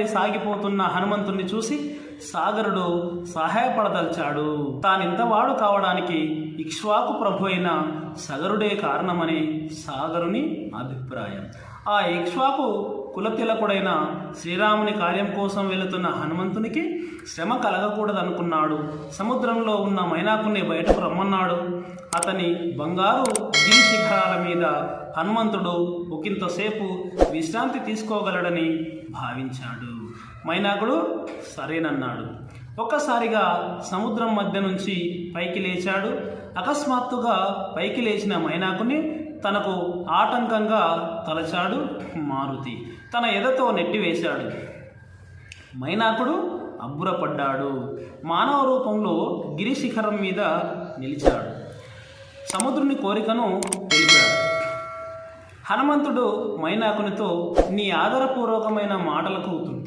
సాగిపోతున్న హనుమంతుణ్ణి చూసి సాగరుడు సహాయపడదలిచాడు. తానింతవాడు కావడానికి ఇక్ష్వాకు ప్రభు అయిన సగరుడే కారణమని సాగరుని అభిప్రాయం. ఆ ఇక్ష్వాకు కులతిలకుడైన శ్రీరాముని కార్యం కోసం వెళుతున్న హనుమంతునికి శ్రమ కలగకూడదనుకున్నాడు. సముద్రంలో ఉన్న మైనాకుని బయటకు రమ్మన్నాడు. అతని బంగారు గిరి శిఖరాల మీద హనుమంతుడు ఒకంతసేపు విశ్రాంతి తీసుకోగలడని భావించాడు. మైనాకుడు సరేనన్నాడు. ఒక్కసారిగా సముద్రం మధ్య నుంచి పైకి లేచాడు. అకస్మాత్తుగా పైకి లేచిన మైనాకుని తనకు ఆటంకంగా తలచాడు మారుతి. తన ఎదతో నెట్టివేశాడు. మైనాకుడు అబ్బురపడ్డాడు. మానవ రూపంలో గిరిశిఖరం మీద నిలిచాడు. సముద్రుని కోరికను తెలిపాడు. హనుమంతుడు మైనాకునితో, నీ ఆదరపూర్వకమైన మాటలకు తృప్తి